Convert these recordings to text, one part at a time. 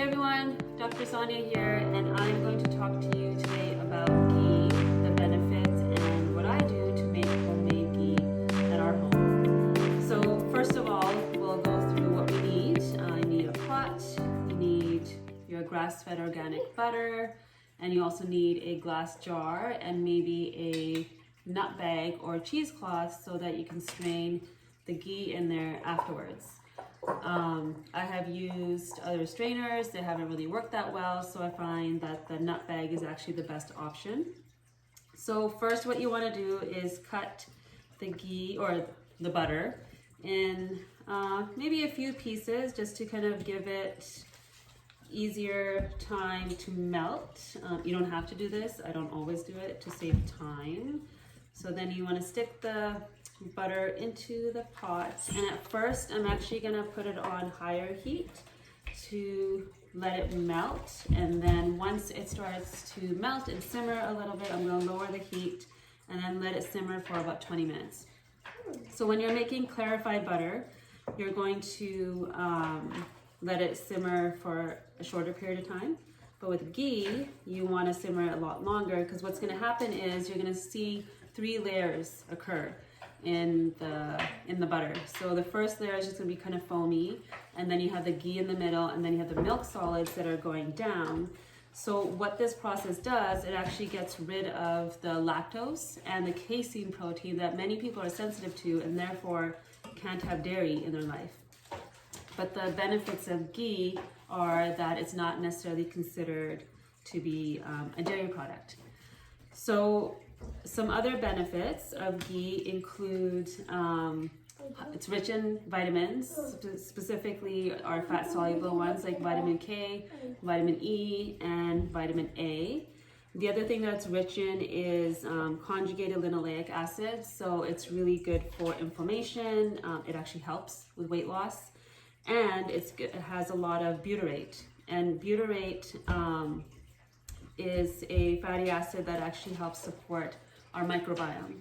Hey everyone, Dr. Sonia here, and I'm going to talk to you today about ghee, the benefits, and what I do to make homemade ghee at our home. So first of all, we'll go through what we need. You need a pot, you need your grass-fed organic butter, and you also need a glass jar and maybe a nut bag or cheesecloth so that you can strain the ghee in there afterwards. I have used other strainers, they haven't really worked that well, so I find that the nut bag is actually the best option. So first what you want to do is cut the ghee or the butter in maybe a few pieces just to kind of give it easier time to melt. You don't have to do this, I don't always do it to save time. So then you want to stick the butter into the pot, and at first I'm actually going to put it on higher heat to let it melt, and then once it starts to melt and simmer a little bit, I'm going to lower the heat and then let it simmer for about 20 minutes. So when you're making clarified butter, you're going to let it simmer for a shorter period of time. But with ghee, you want to simmer it a lot longer, because what's going to happen is you're going to see 3 layers occur in the butter. So the first layer is just going to be kind of foamy, and then you have the ghee in the middle, and then you have the milk solids that are going down. So what this process does, it actually gets rid of the lactose and the casein protein that many people are sensitive to and therefore can't have dairy in their life. But the benefits of ghee are that it's not necessarily considered to be a dairy product. So some other benefits of ghee include it's rich in vitamins, specifically our fat soluble ones like vitamin K, vitamin E, and vitamin A. The other thing that's rich in is conjugated linoleic acid, so it's really good for inflammation. It actually helps with weight loss, and it has a lot of butyrate, and butyrate is a fatty acid that actually helps support our microbiome.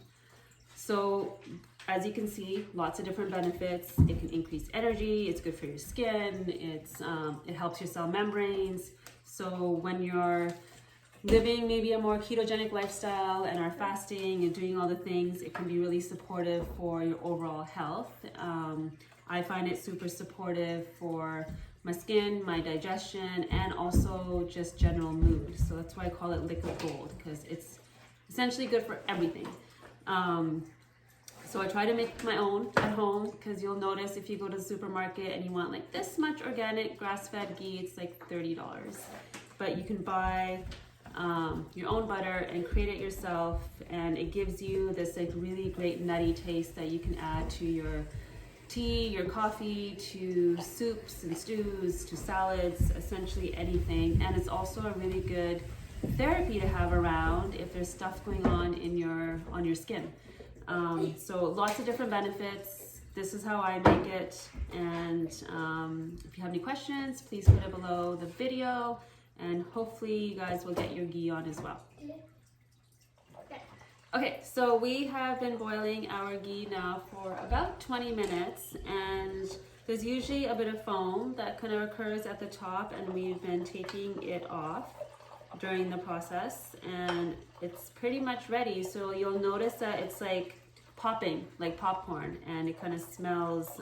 So as you can see, lots of different benefits. It can increase energy, it's good for your skin, it helps your cell membranes. So when you're living maybe a more ketogenic lifestyle and are fasting and doing all the things, it can be really supportive for your overall health. I find it super supportive for my skin, my digestion, and also just general mood. So that's why I call it liquid gold, because it's essentially good for everything. So I try to make my own at home, because you'll notice if you go to the supermarket and you want like this much organic grass-fed ghee, it's like $30. But you can buy your own butter and create it yourself, and it gives you this like really great nutty taste that you can add to your tea, your coffee, to soups and stews, to salads, essentially anything. And it's also a really good therapy to have around if there's stuff going on on your skin. So lots of different benefits. This is how I make it, and if you have any questions, please put it below the video, and hopefully you guys will get your ghee on as well. Okay, so we have been boiling our ghee now for about 20 minutes, and there's usually a bit of foam that kind of occurs at the top, and we've been taking it off during the process, and it's pretty much ready. So you'll notice that it's like popping like popcorn, and it kind of smells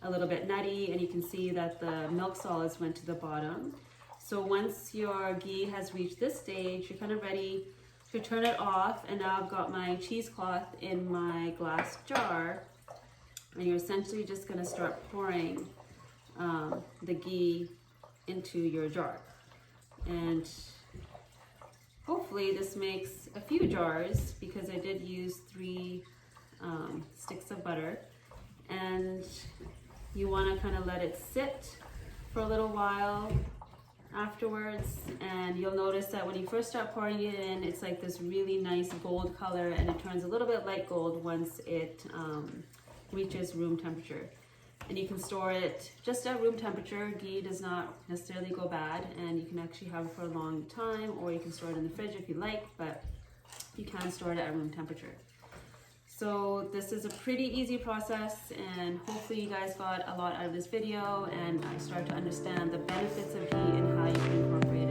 a little bit nutty, and you can see that the milk solids went to the bottom. So once your ghee has reached this stage, you're kind of ready to turn it off. And now I've got my cheesecloth in my glass jar, and you're essentially just going to start pouring the ghee into your jar. And hopefully this makes a few jars, because I did use 3 sticks of butter, and you want to kind of let it sit for a little while afterwards. And you'll notice that when you first start pouring it in, it's like this really nice gold color, and it turns a little bit light gold once it reaches room temperature. And you can store it just at room temperature. Ghee does not necessarily go bad, and you can actually have it for a long time, or you can store it in the fridge if you like, but you can store it at room temperature. So this is a pretty easy process, and hopefully you guys got a lot out of this video and start to understand the benefits of ghee and how you can incorporate